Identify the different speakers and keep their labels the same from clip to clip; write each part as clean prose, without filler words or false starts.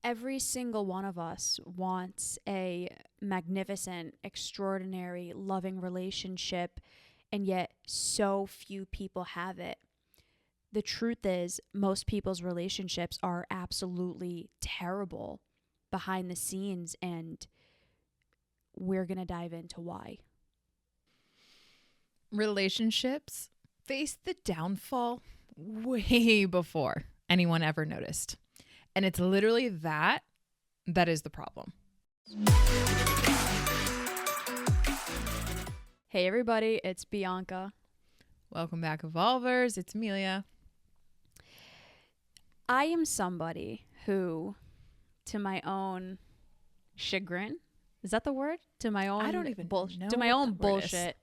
Speaker 1: every single one of us wants a magnificent, extraordinary, loving relationship, and yet so few people have it. The truth is, most people's relationships are absolutely terrible behind the scenes, and we're going to dive into why.
Speaker 2: Relationships face the downfall way before anyone ever noticed. And it's literally that is the problem.
Speaker 1: Hey everybody, it's Bianca.
Speaker 2: Welcome back, Evolvers. It's Emilia.
Speaker 1: I am somebody who, to my own chagrin, is that the word? To my own
Speaker 2: I don't even know
Speaker 1: to my
Speaker 2: what
Speaker 1: own
Speaker 2: the word
Speaker 1: bullshit.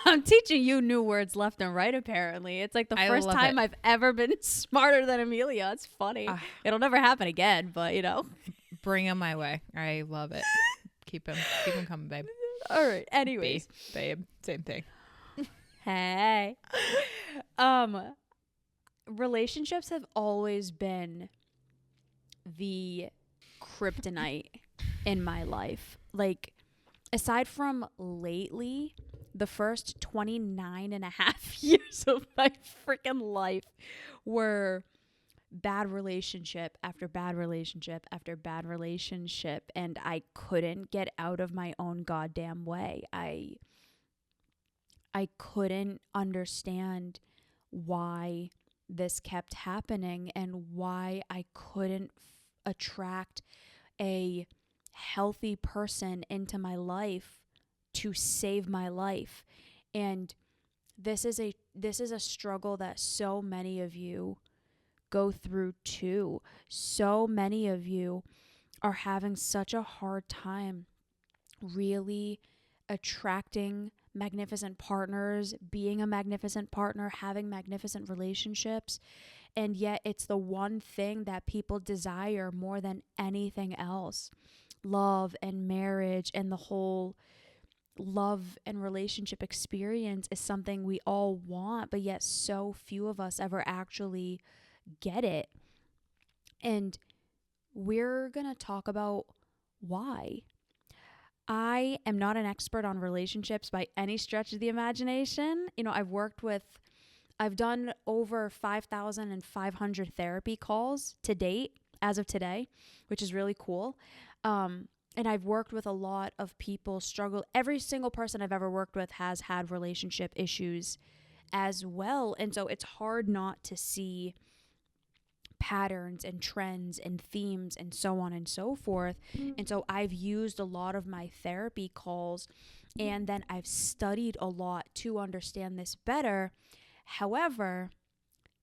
Speaker 1: I'm teaching you new words left and right, apparently. It's like the first time I've ever been smarter than Emilia. It's funny. It'll never happen again, but you know.
Speaker 2: Bring them my way. I love it. Keep them coming, babe.
Speaker 1: All right. Anyways.
Speaker 2: Babe. Same thing.
Speaker 1: Hey. Relationships have always been the kryptonite in my life. Like, aside from lately, the first 29 and a half years of my freaking life were bad relationship after bad relationship after bad relationship, and I couldn't get out of my own goddamn way. I couldn't understand why this kept happening and why I couldn't attract a healthy person into my life to save my life. And this is a struggle that so many of you go through too. So many of you are having such a hard time really attracting magnificent partners, being a magnificent partner, having magnificent relationships. And yet it's the one thing that people desire more than anything else. Love and marriage and the whole love and relationship experience is something we all want, but yet so few of us ever actually get it. And we're going to talk about why. I am not an expert on relationships by any stretch of the imagination. You know, I've done over 5,500 therapy calls to date as of today, which is really cool. And I've worked with a lot of people struggle. Every single person I've ever worked with has had relationship issues as well. And so it's hard not to see patterns and trends and themes and so on and so forth. And so I've used a lot of my therapy calls, and then I've studied a lot to understand this better. However,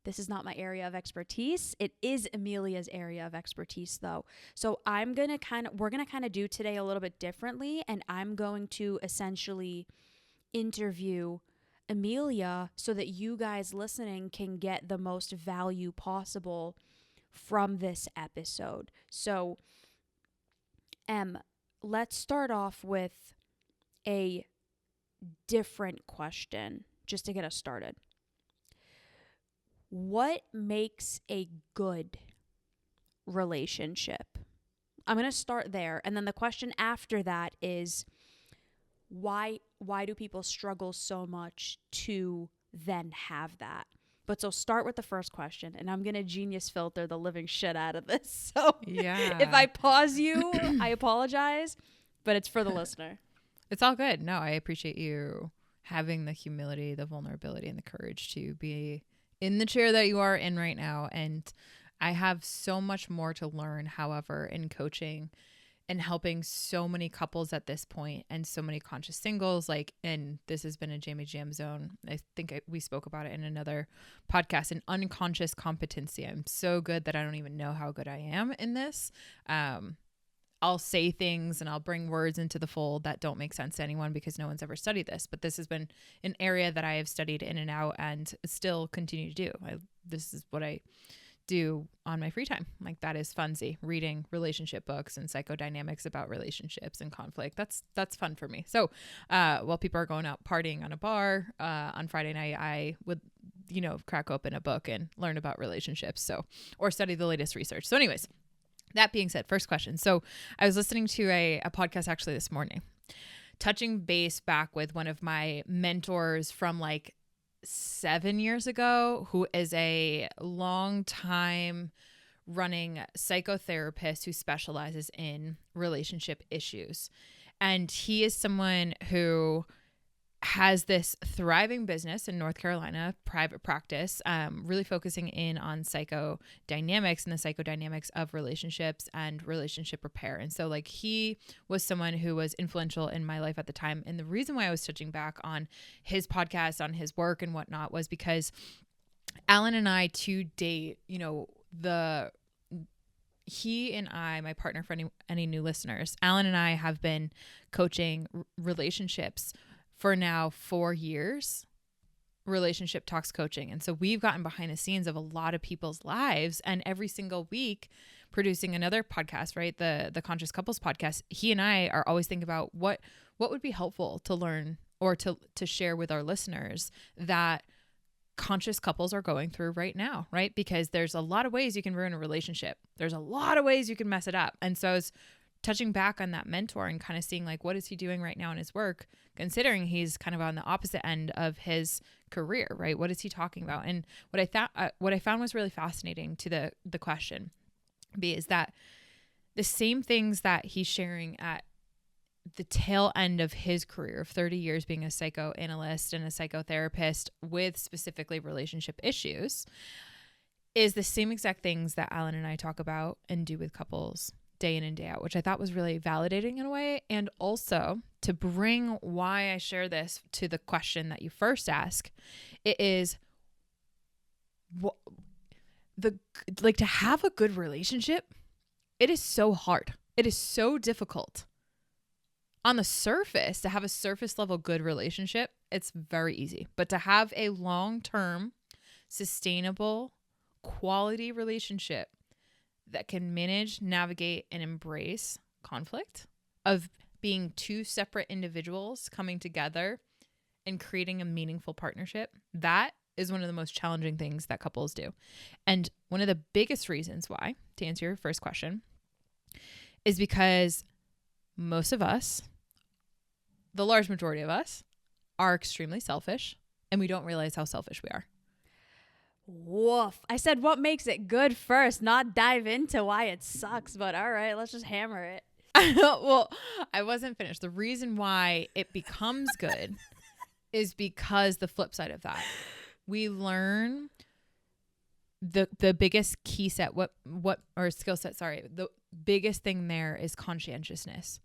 Speaker 1: this is not my area of expertise. It is Emilia's area of expertise though. So we're going to kind of do today a little bit differently, and I'm going to essentially interview Emilia so that you guys listening can get the most value possible from this episode. So, let's start off with a different question just to get us started. What makes a good relationship? I'm going to start there. And then the question after that is, why do people struggle so much to then have that? But so start with the first question, and I'm going to genius filter the living shit out of this. So
Speaker 2: yeah.
Speaker 1: If I pause you, I apologize, but it's for the listener.
Speaker 2: It's all good. No, I appreciate you having the humility, the vulnerability, and the courage to be in the chair that you are in right now. And I have so much more to learn, however, in coaching and helping so many couples at this point and so many conscious singles. And this has been a Jamie Jam zone. I think we spoke about it in another podcast, an unconscious competency. I'm so good that I don't even know how good I am in this. I'll say things and I'll bring words into the fold that don't make sense to anyone because no one's ever studied this. But this has been an area that I have studied in and out and still continue to do. This is what I do on my free time. Like, that is funsy, reading relationship books and psychodynamics about relationships and conflict. That's fun for me. So while people are going out partying on a bar on Friday night, I would, crack open a book and learn about relationships. Or study the latest research. So anyways, That being said, first question. So I was listening to a podcast actually this morning, touching base back with one of my mentors from like 7 years ago, who is a long time running psychotherapist who specializes in relationship issues. And he is someone who has this thriving business in North Carolina, private practice, really focusing in on psychodynamics and the psychodynamics of relationships and relationship repair. And so like he was someone who was influential in my life at the time. And the reason why I was touching back on his podcast, on his work and whatnot, was because Alan and I to date, you know, he and I, my partner for any new listeners, Alan and I have been coaching relationships for now 4 years, relationship talks coaching. And so we've gotten behind the scenes of a lot of people's lives, and every single week producing another podcast, right? The Conscious Couples podcast. He and I are always thinking about what would be helpful to learn or to share with our listeners that conscious couples are going through right now, right? Because there's a lot of ways you can ruin a relationship. There's a lot of ways you can mess it up. And so I was touching back on that mentor and kind of seeing like, what is he doing right now in his work, considering he's kind of on the opposite end of his career, right? What is he talking about? And what I found was really fascinating to the question is that the same things that he's sharing at the tail end of his career of 30 years being a psychoanalyst and a psychotherapist with specifically relationship issues is the same exact things that Alan and I talk about and do with couples day in and day out, which I thought was really validating in a way. And also to bring why I share this to the question that you first ask, it is to have a good relationship. It is so hard. It is so difficult. On the surface, to have a surface level good relationship, it's very easy. But to have a long-term, sustainable, quality relationship that can manage, navigate, and embrace conflict of being two separate individuals coming together and creating a meaningful partnership, that is one of the most challenging things that couples do. And one of the biggest reasons why, to answer your first question, is because most of us, the large majority of us, are extremely selfish, and we don't realize how selfish we are.
Speaker 1: Woof. I said what makes it good first, not dive into why it sucks, but all right, let's just hammer it.
Speaker 2: Well, I wasn't finished. The reason why it becomes good is because the flip side of that, we learn the biggest key set, or skill set, sorry, the biggest thing there is conscientiousness,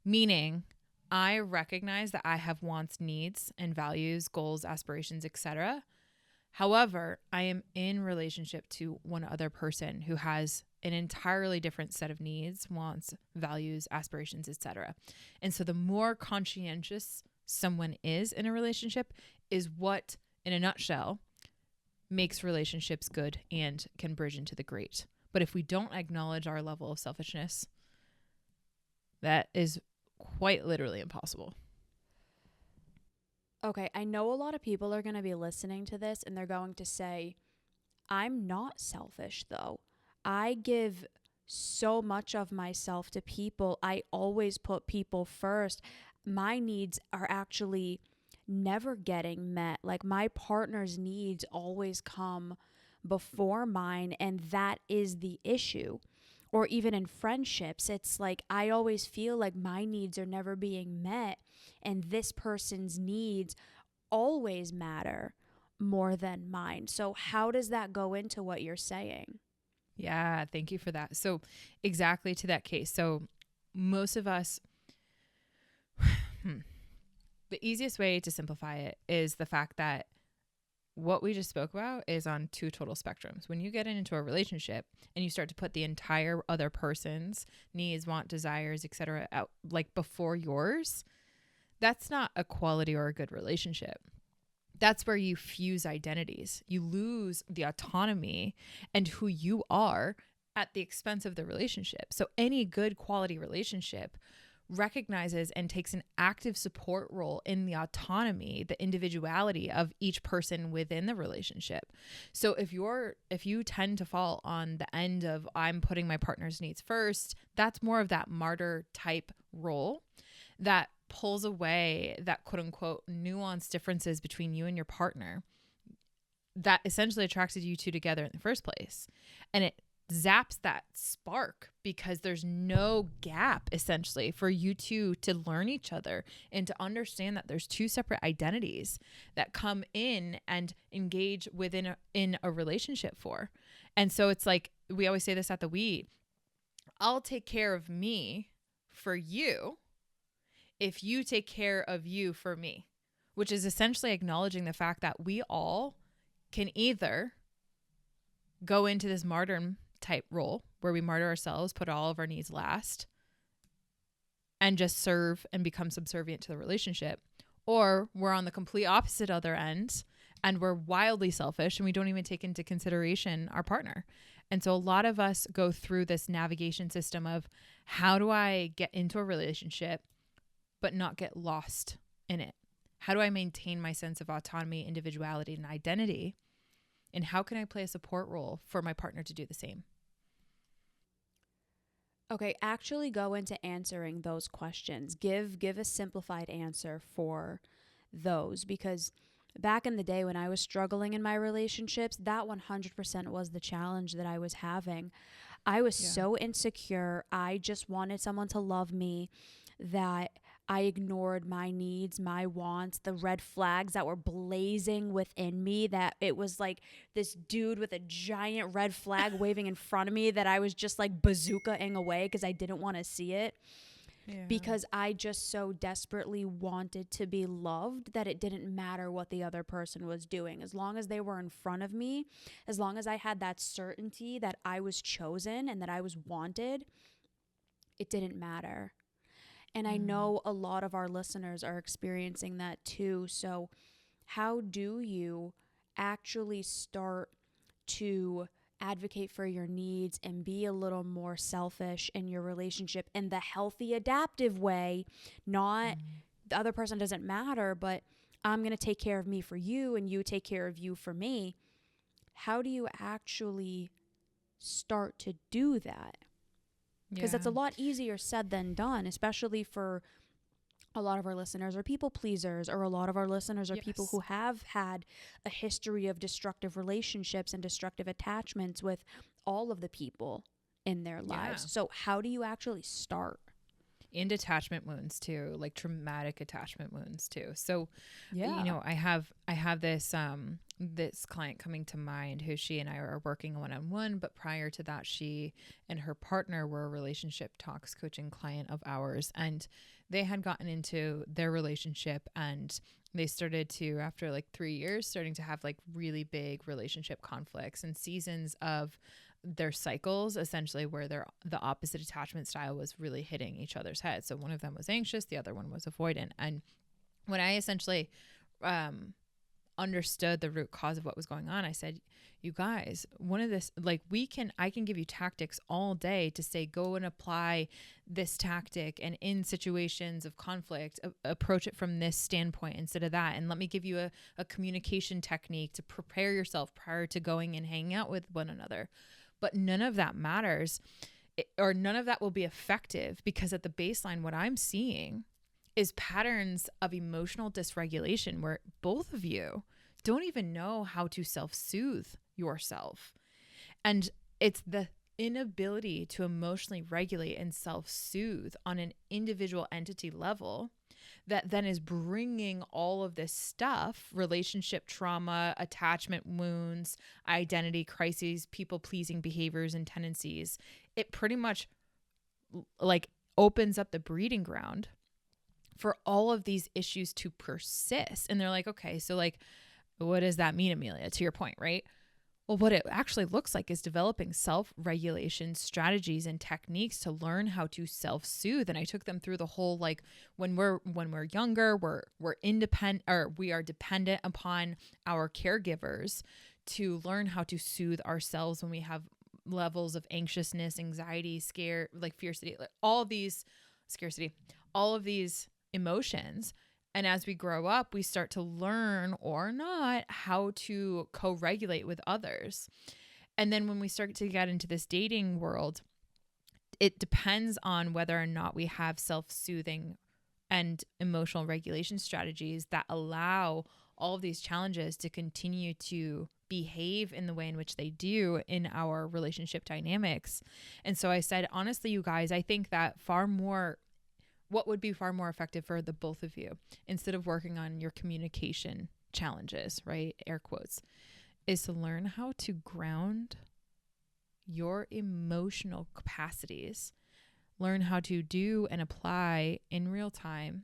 Speaker 2: meaning I recognize that I have wants, needs, and values, goals, aspirations, etc. However, I am in relationship to one other person who has an entirely different set of needs, wants, values, aspirations, etc. And so the more conscientious someone is in a relationship is what, in a nutshell, makes relationships good and can bridge into the great. But if we don't acknowledge our level of selfishness, that is quite literally impossible.
Speaker 1: Okay, I know a lot of people are going to be listening to this and they're going to say, I'm not selfish though. I give so much of myself to people. I always put people first. My needs are actually never getting met. Like my partner's needs always come before mine, and that is the issue. Or even in friendships, it's like I always feel like my needs are never being met, and this person's needs always matter more than mine. So how does that go into what you're saying?
Speaker 2: Yeah, thank you for that. So exactly to that case. So most of us, the easiest way to simplify it is the fact that what we just spoke about is on two total spectrums. When you get into a relationship and you start to put the entire other person's needs, want, desires, etc. out like before yours, that's not a quality or a good relationship. That's where you fuse identities. You lose the autonomy and who you are at the expense of the relationship. So any good quality relationship recognizes and takes an active support role in the autonomy, the individuality of each person within the relationship. So if you tend to fall on the end of I'm putting my partner's needs first, that's more of that martyr type role that pulls away that quote unquote nuanced differences between you and your partner that essentially attracted you two together in the first place. And it zaps that spark because there's no gap essentially for you two to learn each other and to understand that there's two separate identities that come in and engage in a relationship for. And so it's like, we always say this at the We, I'll take care of me for you if you take care of you for me, which is essentially acknowledging the fact that we all can either go into this martyr type role where we martyr ourselves, put all of our needs last, and just serve and become subservient to the relationship, or we're on the complete opposite other end and we're wildly selfish and we don't even take into consideration our partner. And so a lot of us go through this navigation system of how do I get into a relationship but not get lost in it? How do I maintain my sense of autonomy, individuality, and identity? And how can I play a support role for my partner to do the same?
Speaker 1: Okay, actually go into answering those questions. Give a simplified answer for those, because back in the day when I was struggling in my relationships, that 100% was the challenge that I was having. I was so insecure. I just wanted someone to love me that I ignored my needs, my wants, the red flags that were blazing within me, that it was like this dude with a giant red flag waving in front of me that I was just like bazookaing away because I didn't want to see it. Yeah. Because I just so desperately wanted to be loved that it didn't matter what the other person was doing. As long as they were in front of me, as long as I had that certainty that I was chosen and that I was wanted, it didn't matter. And I know a lot of our listeners are experiencing that too. So how do you actually start to advocate for your needs and be a little more selfish in your relationship in the healthy, adaptive way? Not the other person doesn't matter, but I'm going to take care of me for you and you take care of you for me. How do you actually start to do that? Because that's a lot easier said than done, especially for a lot of our listeners are people pleasers, or a lot of our listeners are people who have had a history of destructive relationships and destructive attachments with all of the people in their lives. So how do you actually start?
Speaker 2: And attachment wounds too, like traumatic attachment wounds too. So, you know, I have this, this client coming to mind who she and I are working one-on-one, but prior to that, she and her partner were a relationship talks coaching client of ours. And they had gotten into their relationship and they started to, after like 3 years, starting to have like really big relationship conflicts and seasons of their cycles, essentially, where the opposite attachment style was really hitting each other's heads. So one of them was anxious, the other one was avoidant. And when I essentially understood the root cause of what was going on, I said, you guys, I can give you tactics all day to say, go and apply this tactic, and in situations of conflict, approach it from this standpoint instead of that. And let me give you a communication technique to prepare yourself prior to going and hanging out with one another. But none of that matters, or none of that will be effective, because at the baseline, what I'm seeing is patterns of emotional dysregulation where both of you don't even know how to self-soothe yourself. And it's the inability to emotionally regulate and self-soothe on an individual entity level that then is bringing all of this stuff, relationship trauma, attachment wounds, identity crises, people-pleasing behaviors and tendencies. It pretty much like opens up the breeding ground for all of these issues to persist. And they're like, okay, so like, what does that mean, Emilia? To your point, right? Well, what it actually looks like is developing self-regulation strategies and techniques to learn how to self-soothe. And I took them through the whole, like, when we're younger, we're independent, or we are dependent upon our caregivers to learn how to soothe ourselves when we have levels of anxiousness, anxiety, fear, like all these scarcity, all of these emotions. And as we grow up, we start to learn or not how to co-regulate with others. And then when we start to get into this dating world, it depends on whether or not we have self-soothing and emotional regulation strategies that allow all of these challenges to continue to behave in the way in which they do in our relationship dynamics. And so I said, honestly, you guys, I think that what would be far more effective for the both of you, instead of working on your communication challenges, right? Air quotes, is to learn how to ground your emotional capacities. Learn how to do and apply in real time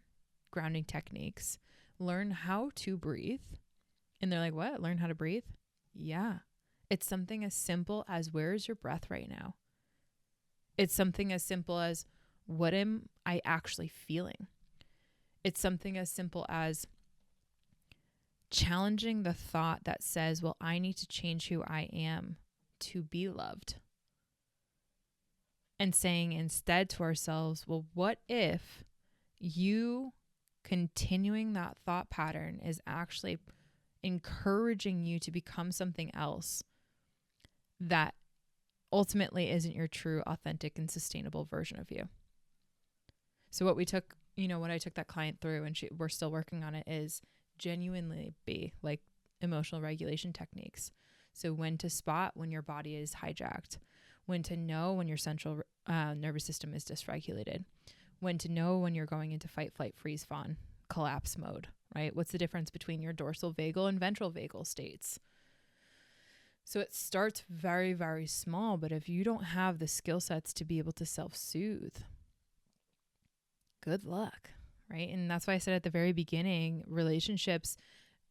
Speaker 2: grounding techniques. Learn how to breathe. And they're like, what? Learn how to breathe? Yeah. It's something as simple as, where is your breath right now? It's something as simple as, what am I actually feeling? It's something as simple as challenging the thought that says, well, I need to change who I am to be loved. And saying instead to ourselves, well, what if you continuing that thought pattern is actually encouraging you to become something else that ultimately isn't your true, authentic, and sustainable version of you? So what we took, what I took that client through, and we're still working on it, is genuinely be like emotional regulation techniques. So when to spot when your body is hijacked, when to know when your central nervous system is dysregulated, when to know when you're going into fight, flight, freeze, fawn, collapse mode, right? What's the difference between your dorsal vagal and ventral vagal states? So it starts very, very small, but if you don't have the skill sets to be able to self-soothe, good luck, right? And that's why I said at the very beginning, relationships,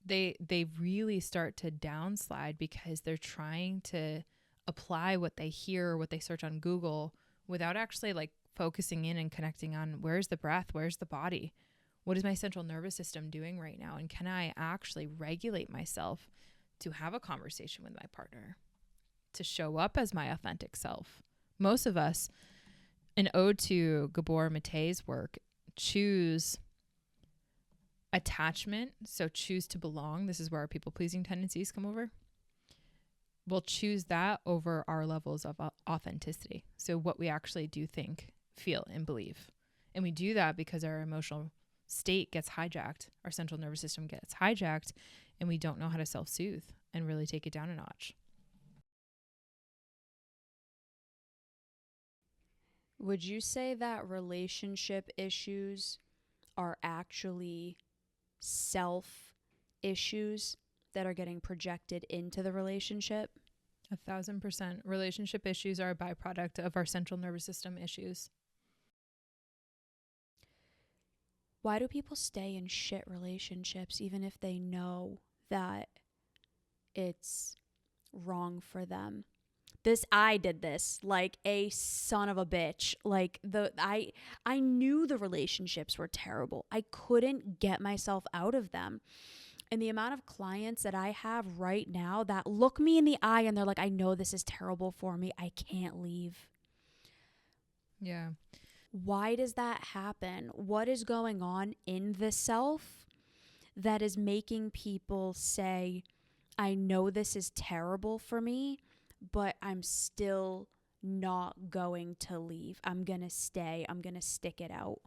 Speaker 2: they really start to downslide because they're trying to apply what they hear or what they search on Google without actually like focusing in and connecting on, where's the breath, where's the body, what is my central nervous system doing right now, and can I actually regulate myself to have a conversation with my partner, to show up as my authentic self. Most of us, an ode to Gabor Mate's work, choose attachment, so choose to belong. This is where our people-pleasing tendencies come over. We'll choose that over our levels of authenticity. So what we actually do think, feel, and believe. And we do that because our emotional state gets hijacked. Our central nervous system gets hijacked, and we don't know how to self-soothe and really take it down a notch.
Speaker 1: Would you say that relationship issues are actually self issues that are getting projected into the relationship?
Speaker 2: 1,000%. Relationship issues are a byproduct of our central nervous system issues.
Speaker 1: Why do people stay in shit relationships even if they know that it's wrong for them? I did this like a son of a bitch. Like I knew the relationships were terrible. I couldn't get myself out of them. And the amount of clients that I have right now that look me in the eye and they're like, I know this is terrible for me. I can't leave.
Speaker 2: Yeah.
Speaker 1: Why does that happen? What is going on in the self that is making people say, I know this is terrible for me, but I'm still not going to leave. I'm going to stay. I'm going to stick it out.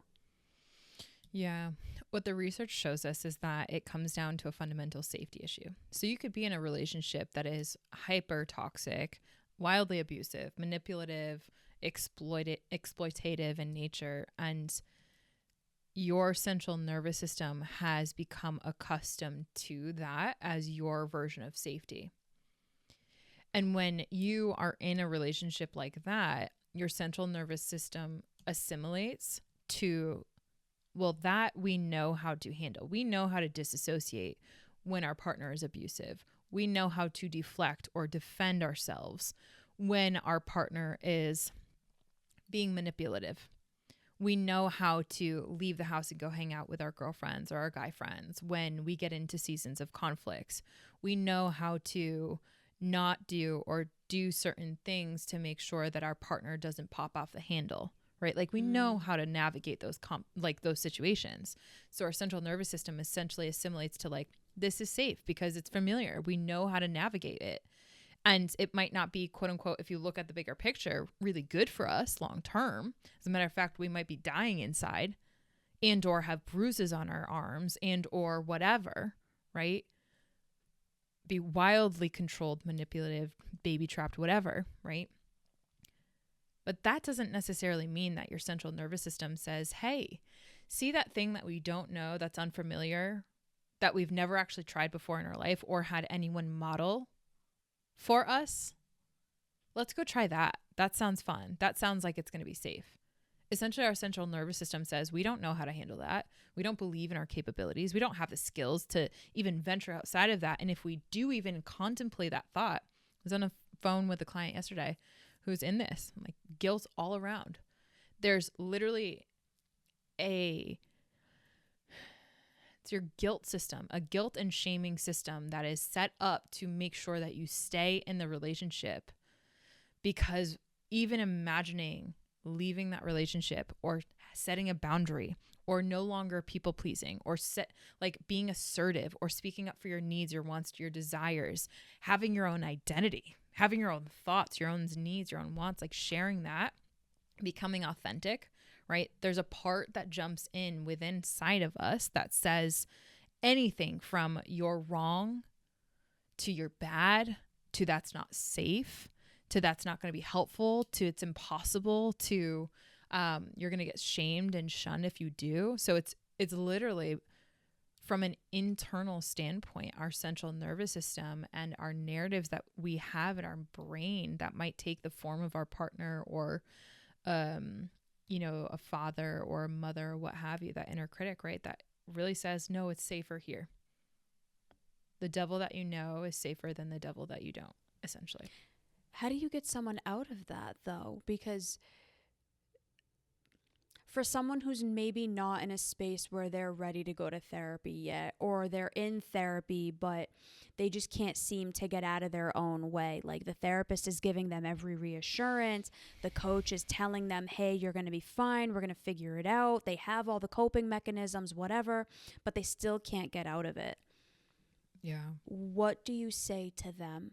Speaker 2: Yeah. What the research shows us is that it comes down to a fundamental safety issue. So you could be in a relationship that is hyper toxic, wildly abusive, manipulative, exploitative in nature, and your central nervous system has become accustomed to that as your version of safety. And when you are in a relationship like that, your central nervous system assimilates to, well, that we know how to handle. We know how to disassociate when our partner is abusive. We know how to deflect or defend ourselves when our partner is being manipulative. We know how to leave the house and go hang out with our girlfriends or our guy friends when we get into seasons of conflicts. We know how to not do or do certain things to make sure that our partner doesn't pop off the handle, right? Like we know how to navigate those those situations. So our central nervous system essentially assimilates to like, this is safe because it's familiar. We know how to navigate it. And it might not be, quote unquote, if you look at the bigger picture, really good for us long term. As a matter of fact, we might be dying inside and or have bruises on our arms and or whatever, right? Be wildly controlled, manipulative, baby trapped, whatever, right? But that doesn't necessarily mean that your central nervous system says, hey, see that thing that we don't know, that's unfamiliar, that we've never actually tried before in our life or had anyone model for us? Let's go try that. That sounds fun. That sounds like it's going to be safe. Essentially, our central nervous system says we don't know how to handle that. We don't believe in our capabilities. We don't have the skills to even venture outside of that. And if we do even contemplate that thought, I was on a phone with a client yesterday who's in this, like guilt all around. There's literally it's your guilt system, a guilt and shaming system that is set up to make sure that you stay in the relationship, because even imagining leaving that relationship or setting a boundary or no longer people pleasing or being assertive or speaking up for your needs, your wants, your desires, having your own identity, having your own thoughts, your own needs, your own wants, like sharing that, becoming authentic, right? There's a part that jumps in within inside of us that says anything from you're wrong to you're bad to that's not safe to that's not going to be helpful to it's impossible to you're going to get shamed and shunned if you do. So it's literally from an internal standpoint, our central nervous system and our narratives that we have in our brain that might take the form of our partner or a father or a mother or what have you, that inner critic, right? That really says, no, it's safer here. The devil that you know is safer than the devil that you don't, essentially.
Speaker 1: How do you get someone out of that, though? Because for someone who's maybe not in a space where they're ready to go to therapy yet, or they're in therapy, but they just can't seem to get out of their own way. Like the therapist is giving them every reassurance. The coach is telling them, hey, you're going to be fine. We're going to figure it out. They have all the coping mechanisms, whatever, but they still can't get out of it.
Speaker 2: Yeah.
Speaker 1: What do you say to them?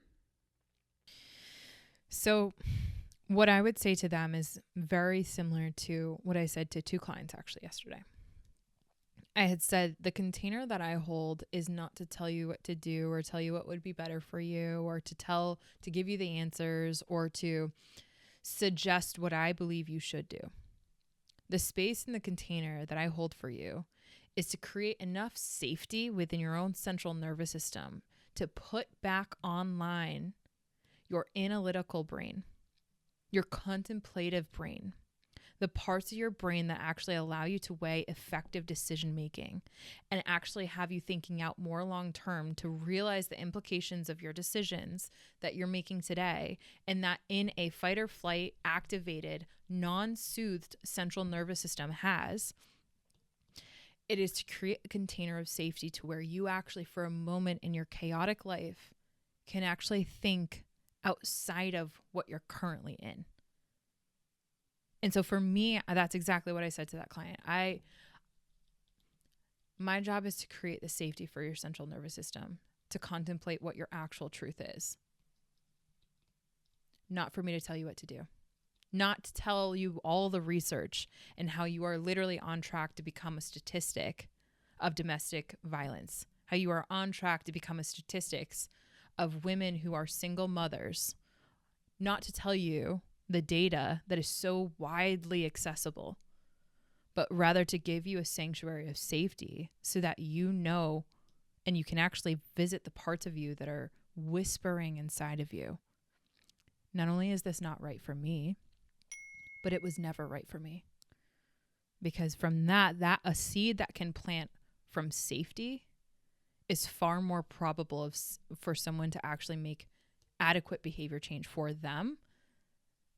Speaker 2: So what I would say to them is very similar to what I said to two clients actually yesterday. I had said the container that I hold is not to tell you what to do or tell you what would be better for you or to give you the answers or to suggest what I believe you should do. The space in the container that I hold for you is to create enough safety within your own central nervous system to put back online your analytical brain, your contemplative brain, the parts of your brain that actually allow you to weigh effective decision making and actually have you thinking out more long term to realize the implications of your decisions that you're making today, and that in a fight or flight activated, non-soothed central nervous system it is to create a container of safety to where you actually, for a moment in your chaotic life, can actually think outside of what you're currently in. And so for me, that's exactly what I said to that client. My job is to create the safety for your central nervous system to contemplate what your actual truth is. Not for me to tell you what to do. Not to tell you all the research and how you are literally on track to become a statistic of domestic violence. How you are on track to become a statistics of women who are single mothers. Not to tell you the data that is so widely accessible, but rather to give you a sanctuary of safety so that you know and you can actually visit the parts of you that are whispering inside of you. Not only is this not right for me, but it was never right for me. Because from that a seed that can plant from safety is far more probable for someone to actually make adequate behavior change for them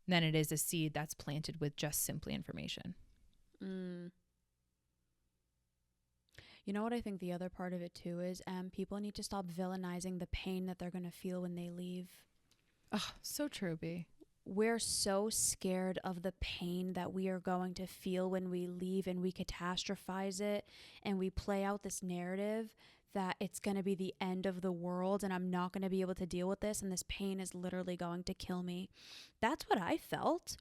Speaker 2: than it is a seed that's planted with just simply information.
Speaker 1: You know what I think the other part of it too is people need to stop villainizing the pain that they're going to feel when they leave.
Speaker 2: Oh, so true, B.
Speaker 1: we're so scared of the pain that we are going to feel when we leave, and we catastrophize it, and we play out this narrative that it's going to be the end of the world and I'm not going to be able to deal with this and this pain is literally going to kill me. That's what I felt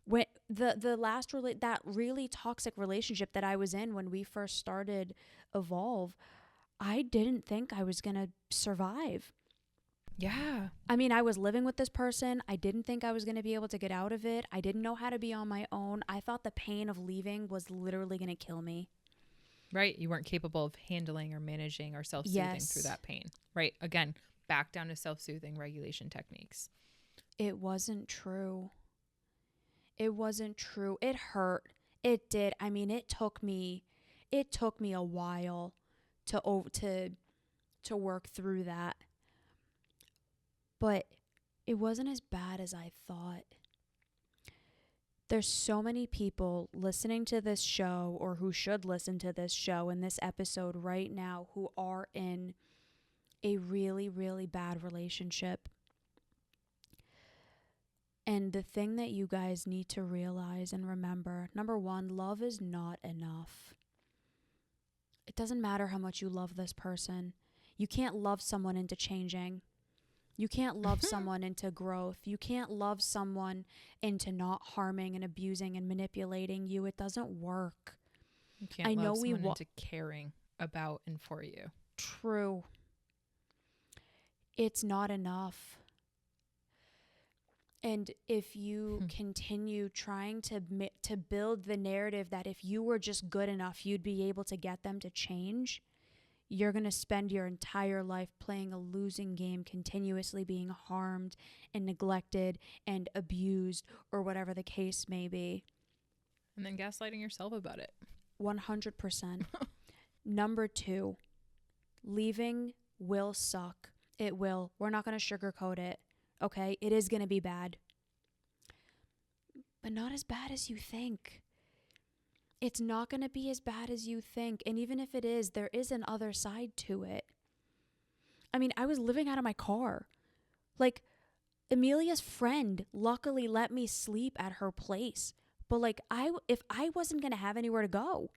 Speaker 1: when the last that really toxic relationship that I was in when we first started Evolve. I didn't think I was going to survive.
Speaker 2: Yeah.
Speaker 1: I mean, I was living with this person. I didn't think I was going to be able to get out of it. I didn't know how to be on my own. I thought the pain of leaving was literally going to kill me.
Speaker 2: Right. You weren't capable of handling or managing or self-soothing through that pain. Right. Again, back down to self-soothing regulation techniques.
Speaker 1: It wasn't true. It wasn't true. It hurt. It did. I mean, it took me a while to work through that. But it wasn't as bad as I thought. There's so many people listening to this show, or who should listen to this show in this episode right now, who are in a really, really bad relationship. And the thing that you guys need to realize and remember, number one, love is not enough. It doesn't matter how much you love this person. You can't love someone into changing. You can't love someone into growth. You can't love someone into not harming and abusing and manipulating you. It doesn't work.
Speaker 2: You can't love someone into caring about and for you.
Speaker 1: True. It's not enough. And if you continue trying to build the narrative that if you were just good enough, you'd be able to get them to change, you're going to spend your entire life playing a losing game, continuously being harmed and neglected and abused, or whatever the case may be.
Speaker 2: And then gaslighting yourself about it.
Speaker 1: 100%. Number 2, leaving will suck. It will. We're not going to sugarcoat it. Okay? It is going to be bad. But not as bad as you think. It's not going to be as bad as you think. And even if it is, there is an other side to it. I mean, I was living out of my car. Like, Emilia's friend luckily let me sleep at her place. But like, if I wasn't going to have anywhere to go,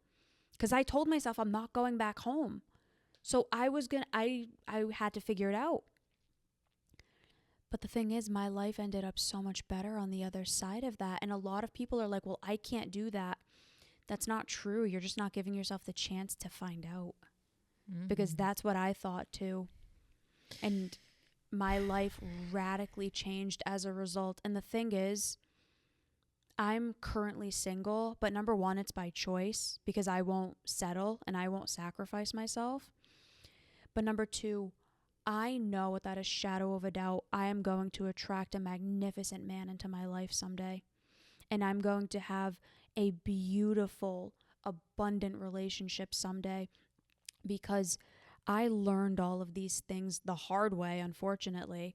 Speaker 1: because I told myself I'm not going back home. So I had to figure it out. But the thing is, my life ended up so much better on the other side of that. And a lot of people are like, well, I can't do that. That's not true. You're just not giving yourself the chance to find out. Mm-hmm. Because that's what I thought too. And my life radically changed as a result. And the thing is, I'm currently single, but number 1, it's by choice because I won't settle and I won't sacrifice myself. But number 2, I know without a shadow of a doubt, I am going to attract a magnificent man into my life someday. And I'm going to have a beautiful, abundant relationship someday, because I learned all of these things the hard way, unfortunately.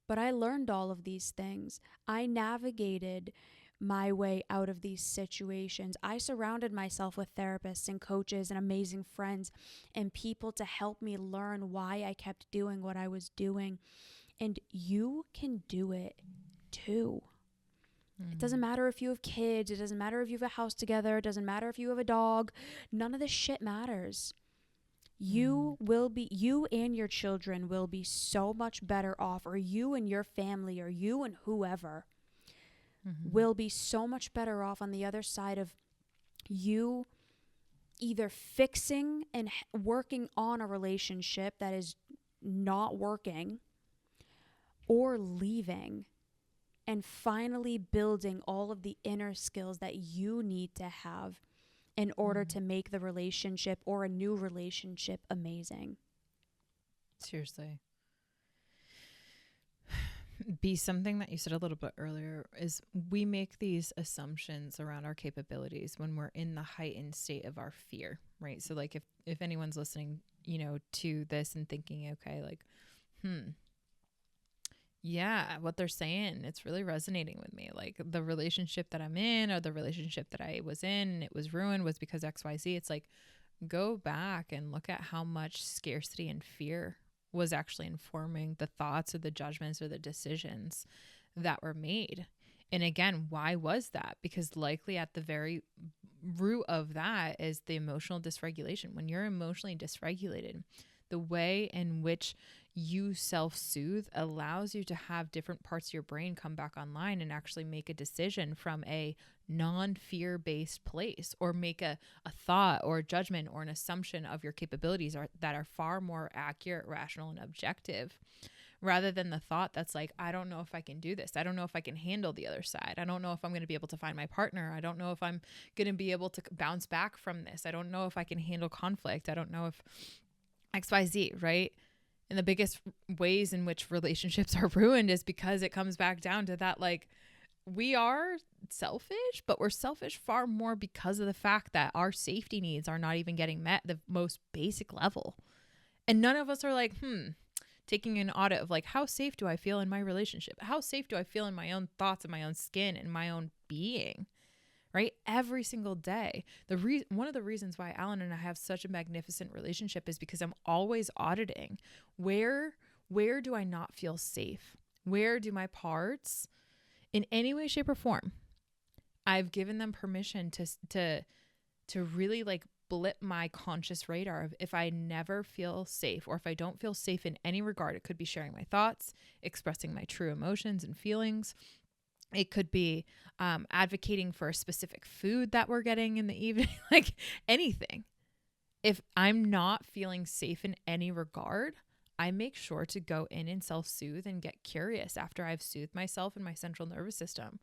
Speaker 1: But I learned all of these things. I navigated my way out of these situations. I surrounded myself with therapists and coaches and amazing friends and people to help me learn why I kept doing what I was doing. And you can do it too. It doesn't matter if you have kids. It doesn't matter if you have a house together. It doesn't matter if you have a dog. None of this shit matters. You and your children will be so much better off, or you and your family, or you and whoever will be so much better off on the other side of you either fixing and working on a relationship that is not working, or leaving and finally building all of the inner skills that you need to have in order to make the relationship or a new relationship amazing.
Speaker 2: Seriously. Be something that you said a little bit earlier is we make these assumptions around our capabilities when we're in the heightened state of our fear, right? So like if anyone's listening, to this and thinking, okay, like, yeah, what they're saying, it's really resonating with me. Like the relationship that I'm in, or the relationship that I was in and it was ruined, was because XYZ. It's like, go back and look at how much scarcity and fear was actually informing the thoughts or the judgments or the decisions that were made. And again, why was that? Because likely at the very root of that is the emotional dysregulation. When you're emotionally dysregulated, the way in which you self-soothe allows you to have different parts of your brain come back online and actually make a decision from a non-fear based place, or make a thought or a judgment or an assumption of your capabilities that are far more accurate, rational, and objective, rather than the thought that's like, I don't know if I can do this. I don't know if I can handle the other side. I don't know if I'm going to be able to find my partner. I don't know if I'm going to be able to bounce back from this. I don't know if I can handle conflict. I don't know if XYZ, right? And the biggest ways in which relationships are ruined is because it comes back down to that, like, we are selfish, but we're selfish far more because of the fact that our safety needs are not even getting met at the most basic level. And none of us are like, taking an audit of like, how safe do I feel in my relationship? How safe do I feel in my own thoughts and my own skin and my own being? Right? Every single day. One of the reasons why Alan and I have such a magnificent relationship is because I'm always auditing. Where do I not feel safe? Where do my parts, in any way, shape, or form, I've given them permission to really like blip my conscious radar of, if I never feel safe, or if I don't feel safe in any regard. It could be sharing my thoughts, expressing my true emotions and feelings. It could be advocating for a specific food that we're getting in the evening, like anything. If I'm not feeling safe in any regard, I make sure to go in and self-soothe and get curious after I've soothed myself and my central nervous system,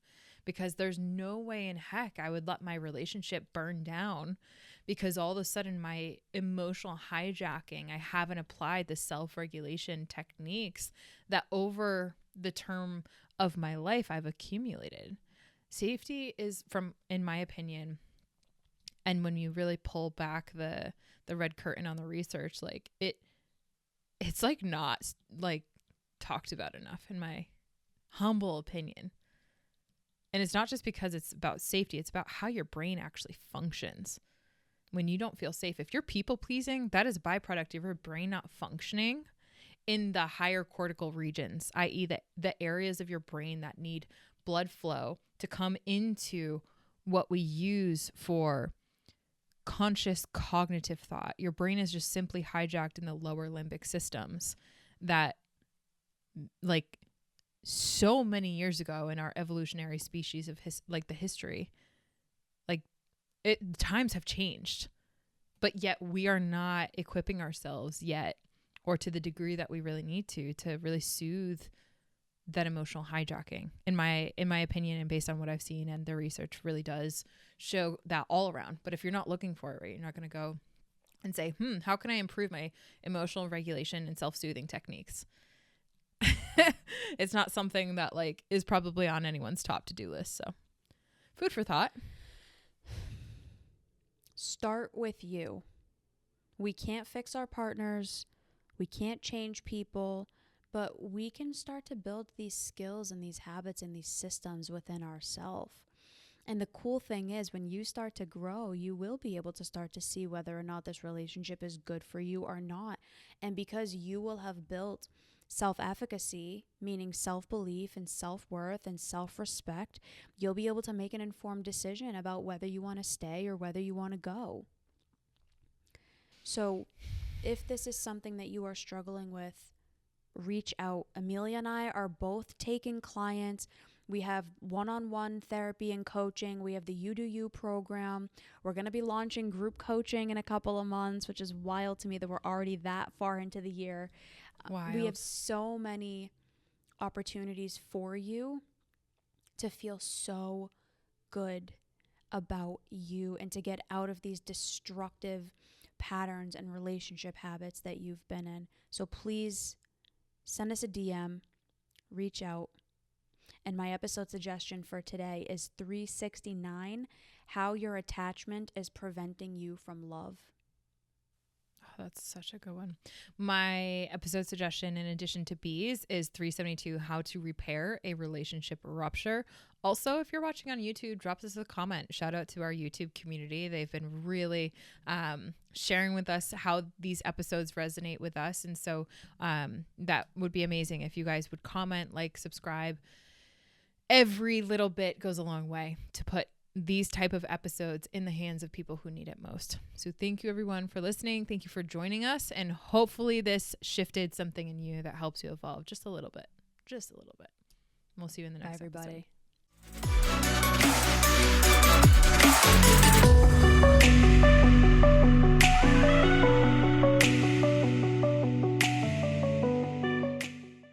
Speaker 2: because there's no way in heck I would let my relationship burn down because all of a sudden my emotional hijacking, I haven't applied the self-regulation techniques that over the term of my life I've accumulated. Safety is, in my opinion, and when you really pull back the red curtain on the research, like it's like not like talked about enough, in my humble opinion. And it's not just because it's about safety, it's about how your brain actually functions. When you don't feel safe, if you're people pleasing, that is a byproduct of your brain not functioning in the higher cortical regions, i.e. the areas of your brain that need blood flow to come into what we use for conscious cognitive thought. Your brain is just simply hijacked in the lower limbic systems that, like, so many years ago in our evolutionary species of the history, like, times have changed, but yet we are not equipping ourselves yet, or to the degree that we really need to really soothe that emotional hijacking, in my opinion, and based on what I've seen, and the research really does show that all around. But if you're not looking for it, right, you're not going to go and say, how can I improve my emotional regulation and self-soothing techniques? It's not something that like is probably on anyone's top to-do list. So food for thought.
Speaker 1: Start with you. We can't fix our partners. We can't change people, but we can start to build these skills and these habits and these systems within ourselves. And the cool thing is, when you start to grow, you will be able to start to see whether or not this relationship is good for you or not. And because you will have built self-efficacy, meaning self-belief and self-worth and self-respect, you'll be able to make an informed decision about whether you want to stay or whether you want to go. So if this is something that you are struggling with, reach out. Emilia and I are both taking clients. We have one-on-one therapy and coaching. We have the You Do You program. We're going to be launching group coaching in a couple of months, which is wild to me that we're already that far into the year.
Speaker 2: Wild.
Speaker 1: We have so many opportunities for you to feel so good about you and to get out of these destructive patterns and relationship habits that you've been in. So please send us a DM, reach out. And my episode suggestion for today is 369, How Your Attachment is Preventing You from Love.
Speaker 2: Oh, that's such a good one. My episode suggestion, in addition to B's, is 372, How to Repair a Relationship Rupture. Also, if you're watching on YouTube, drop us a comment. Shout out to our YouTube community. They've been really sharing with us how these episodes resonate with us. And so that would be amazing if you guys would comment, like, subscribe, every little bit goes a long way to put these type of episodes in the hands of people who need it most. So thank you everyone for listening. Thank you for joining us. And hopefully this shifted something in you that helps you evolve just a little bit. Just a little bit. We'll see you in the next episode.
Speaker 1: Bye, everybody.